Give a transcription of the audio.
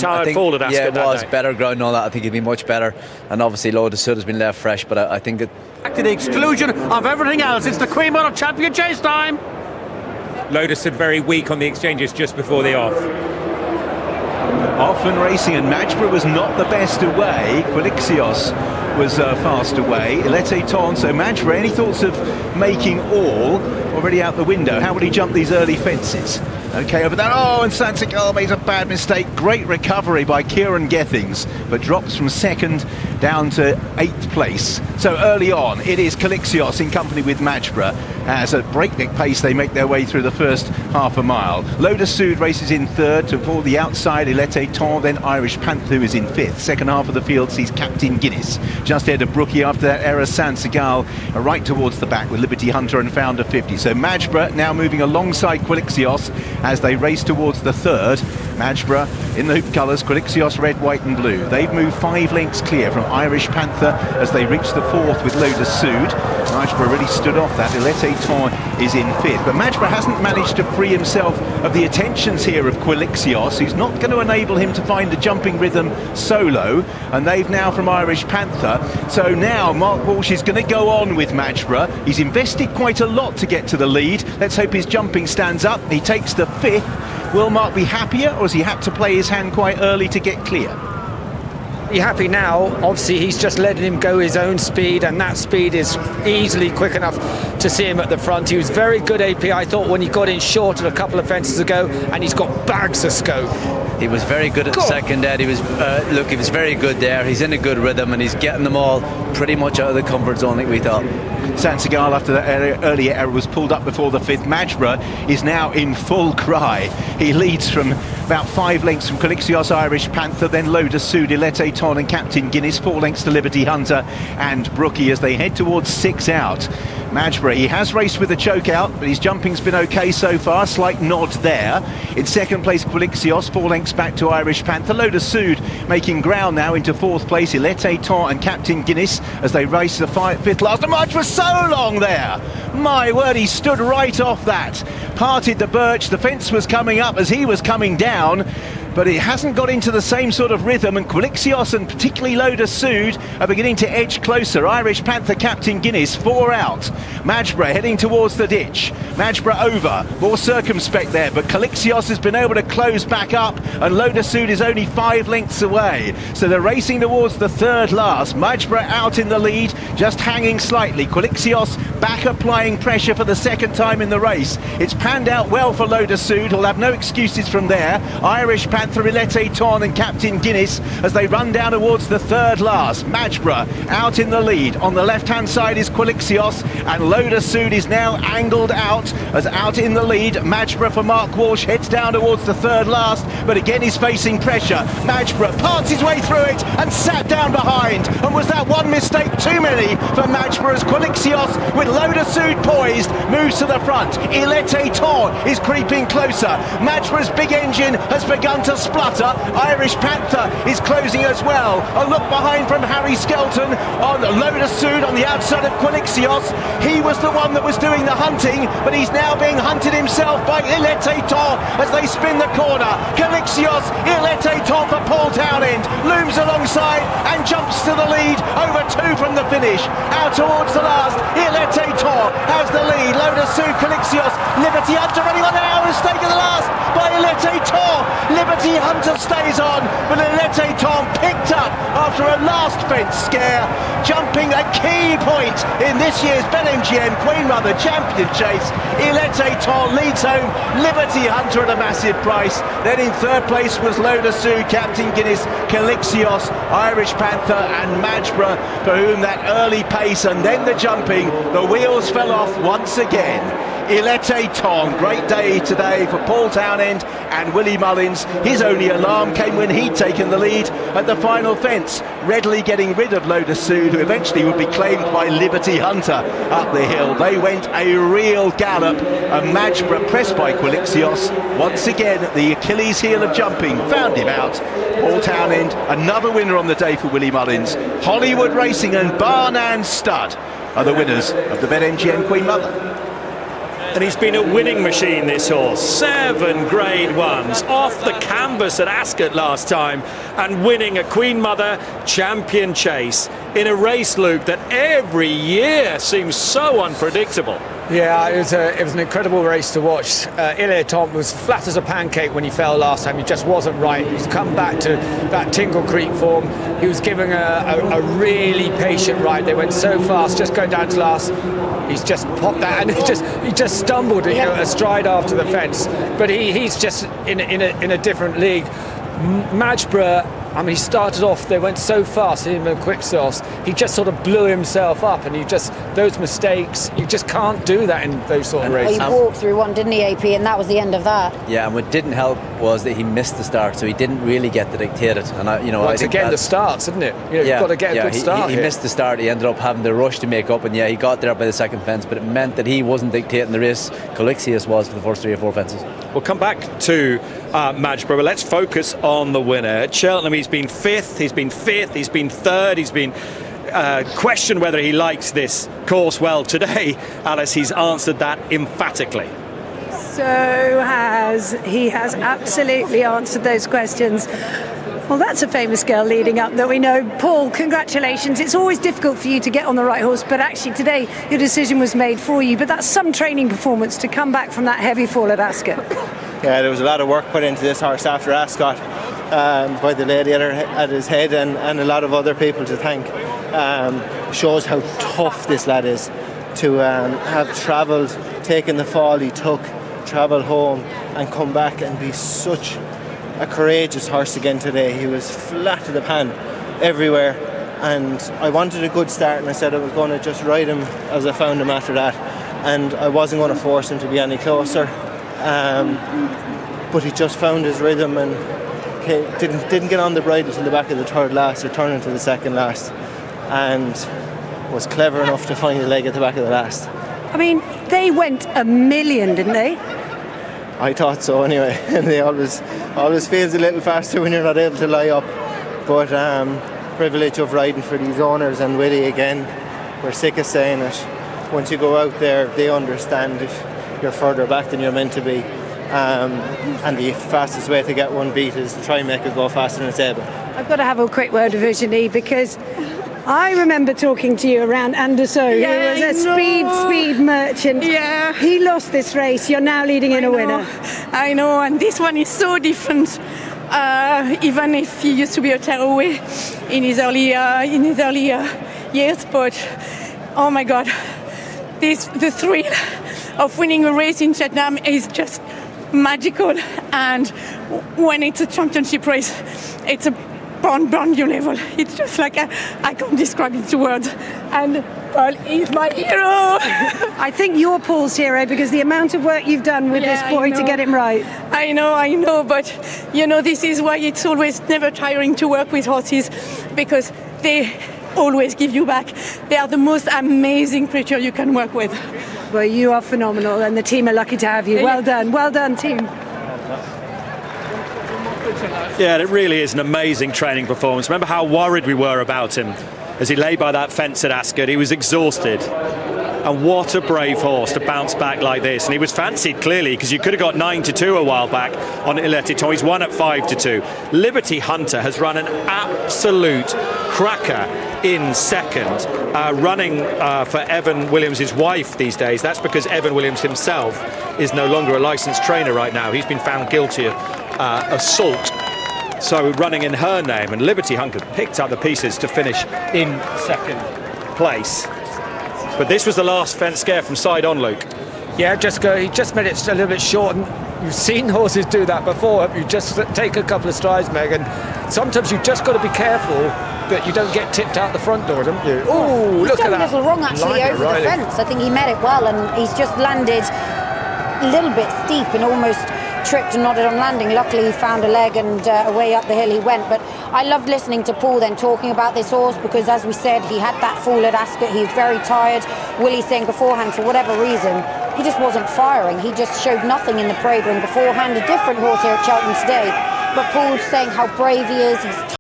Tired forward Ascot. Yeah, it was better ground and all that. I think it'd be much better. And obviously, Lotus Sud has been left fresh, but I think it. To the exclusion of everything else, it's the Queen Mother Champion chase time. Lotus Sud very weak on the exchanges just before the off. Often racing, and Majborough was not the best away. Quilixios was fast away. Etait Temps, so Majborough, any thoughts of making all already out the window? How would he jump these early fences? Okay, over there. Oh, and Sansegal made a bad mistake. Great recovery by Kieran Gethings, but drops from second down to 8th place. So early on, it is Quilixios in company with Majborough. As at breakneck pace, they make their way through the first half a mile. Lotus Sud races in third to fall the outside. Etait Temps, then Irish Panther is in fifth. Second half of the field sees Captain Guinness just ahead of Brookie after that error. Sansegal right towards the back with Libberty Hunter and Founder 50. So Majborough now moving alongside Quilixios as they race towards the third. Majborough in the hoop colours, Quilixios red, white and blue. They've moved 5 lengths clear from Irish Panther as they reach the fourth with Lotus Sud. Majborough really stood off that. Etait Temps is in fifth, but Majborough hasn't managed to free himself of the attentions here of Quilixios, who's not going to enable him to find a jumping rhythm solo, and they've now from Irish Panther. So now Mark Walsh is going to go on with Majborough. He's invested quite a lot to get to the lead. Let's hope his jumping stands up. He takes the fifth. Will Mark be happier, or has he had to play his hand quite early to get clear? You're happy now. Obviously, he's just letting him go his own speed, and that speed is easily quick enough to see him at the front. He was very good, AP, I thought, when he got in short a couple of fences ago, and he's got bags of scope. He was very good at the second, Ed. He was, look, he was very good there. He's in a good rhythm, and he's getting them all pretty much out of the comfort zone, like we thought. Sansegal, after that earlier error, was pulled up before the fifth. Majborough is now in full cry. He leads from about 5 lengths from Quilixios, Irish Panther, then Lotus Sud, Etait Temps and Captain Guinness, 4 lengths to Libberty Hunter and Brookie as they head towards 6 out. Majborough, he has raced with a choke out, but his jumping's been okay so far. Slight nod there. In second place, Quilixios, 4 lengths back to Irish Panther. Lotus Sud making ground now into 4th place. Etait Temps and Captain Guinness as they race the 5th last. The march was so long there. My word, he stood right off that. Parted the birch. The fence was coming up as he was coming down, but it hasn't got into the same sort of rhythm, and Quilixios and particularly Lotus Sud are beginning to edge closer. Irish Panther, Captain Guinness, 4 out. Majborough heading towards the ditch. Majborough over, more circumspect there, but Quilixios has been able to close back up, and Lotus Sud is only 5 lengths away. So they're racing towards the third last. Majborough out in the lead, just hanging slightly. Quilixios back applying pressure for the second time in the race. It's panned out well for Lotus Sud, who'll have no excuses from there. Irish Panther, Etait Temps and Captain Guinness as they run down towards the third last. Majborough out in the lead. On the left-hand side is Quilixios, and Lotus Sud is now angled out as out in the lead. Majborough for Mark Walsh heads down towards the third last, but again he's facing pressure. Majborough parts his way through it and sat down behind, and was that one mistake too many for Majborough as Quilixios, with Lotus Sud poised, moves to the front. Etait Temps is creeping closer. Majborough's big engine has begun to splutter. Irish Panther is closing as well. A look behind from Harry Skelton on Lotus Sud on the outside of Quilixios. He was the one that was doing the hunting, but he's now being hunted himself by Etait Temps as they spin the corner. Quilixios, Etait Temps for Paul Townend, looms alongside and jumps to the lead, over 2 from the finish. Out towards the last, Etait Temps has the lead. Lotus Sud, Quilixios, Libberty Hunter, anyone now mistake in the last by Etait Temps. Libberty Hunter stays on, but Etait Temps picked up after a last fence scare, jumping a key point in this year's BetMGM Queen Mother Champion Chase. Etait Temps leads home Libberty Hunter at a massive price. Then in third place was Lotus Sud, Captain Guinness, Quilixios, Irish Panther and Majborough, for whom that early pace and then the jumping, the wheels fell off once again. Etait Temps, great day today for Paul Townend and Willie Mullins. His only alarm came when he'd taken the lead at the final fence, readily getting rid of Lotus Sud, who eventually would be claimed by Libberty Hunter up the hill. They went a real gallop, and Majborough, pressed by Quilixios, once again the Achilles heel of jumping, found him out. Paul Townend, another winner on the day for Willie Mullins. Hollywood Racing and Barnan Stud are the winners of the BetMGM Queen Mother. and he's been a winning machine, this horse. 7 Grade 1s off the canvas at Ascot last time, and winning a Queen Mother Champion Chase in a race, Luke, that every year seems so unpredictable. Yeah, it was an incredible race to watch. Etait Temps was flat as a pancake when he fell last time. He just wasn't right. He's come back to that Tingle Creek form. He was giving a really patient ride. They went so fast, just going down to last. He's just popped that, and he just stumbled, astride after the fence. But he's just in a different league. Majborough, I mean, he started off, they went so fast in the quick softs, he just sort of blew himself up, and those mistakes, you just can't do that in those sort of races. He walked through one, didn't he, AP, and that was the end of that. Yeah, and what didn't help was that he missed the start, so he didn't really get the dictated. And I think again, the starts, isn't it? You've got to get a good start. He missed the start. He ended up having the rush to make up, and he got there by the second fence, but it meant that he wasn't dictating the race. Colixius was for the first 3 or 4 fences. We'll come back to Majborough, but let's focus on the winner. At Cheltenham, he's been 5th, he's been 5th, he's been 3rd, he's been questioned whether he likes this course. Well, today, Alice, he's answered that emphatically. He has absolutely answered those questions. Well, that's a famous girl leading up that we know. Paul, congratulations. It's always difficult for you to get on the right horse, but actually today your decision was made for you. But that's some training performance to come back from that heavy fall at Ascot. Yeah, there was a lot of work put into this horse after Ascot by the lady at his head and a lot of other people to thank. Shows how tough this lad is to have travelled, taken the fall he took, travel home and come back and be such a courageous horse again today. He was flat to the pan everywhere, and I wanted a good start, and I said I was going to just ride him as I found him after that, and I wasn't going to force him to be any closer, but he just found his rhythm and didn't get on the bridle till the back of the third last, or turning to the second last, and was clever enough to find the leg at the back of the last. I mean, they went a million, didn't they? I thought so anyway, and they always feels a little faster when you're not able to lie up, but privilege of riding for these owners, and Willie again, we're sick of saying it, once you go out there they understand if you're further back than you're meant to be, and the fastest way to get one beat is to try and make it go faster than it's able. I've got to have a quick word of Virginie, because I remember talking to you around Anderso, who was a speed merchant. Yeah. He lost this race. You're now leading in a winner. I know, and this one is so different. Even if he used to be a tearaway in his early years, but oh my God, the thrill of winning a race in Cheltenham is just magical. And when it's a championship race, it's a brand new level. It's just like I can't describe it to words. And Paul is my hero. I think you're Paul's hero, because the amount of work you've done with this boy to get him right. I know, but this is why it's always never tiring to work with horses, because they always give you back. They are the most amazing creature you can work with. Well, you are phenomenal, and the team are lucky to have you. Well done, team. Yeah, it really is an amazing training performance. Remember how worried we were about him as he lay by that fence at Ascot. He was exhausted. And what a brave horse to bounce back like this. And he was fancied, clearly, because you could have got 9-2 a while back on Etait Temps. He's won at 5-2. Libberty Hunter has run an absolute cracker in second, running for Evan Williams' wife these days. That's because Evan Williams himself is no longer a licensed trainer right now. He's been found guilty of assault, so running in her name, and Libberty Hunter picked up the pieces to finish in second place. But this was the last fence scare from side on, Luke. Yeah, he just made it a little bit short, and you've seen horses do that before. You just take a couple of strides, Meg, and sometimes you've just got to be careful that you don't get tipped out the front door, don't you? Oh, look at that. He's done a little wrong actually over the fence. I think he met it well, and he's just landed a little bit steep and almost tripped and nodded on landing. Luckily he found a leg, and away up the hill he went. But I loved listening to Paul then talking about this horse, because as we said, he had that fall at Ascot. He was very tired. Willie saying beforehand, for whatever reason, he just wasn't firing. He just showed nothing in the parade ring beforehand. A different horse here at Cheltenham today, but Paul's saying how brave he is. He's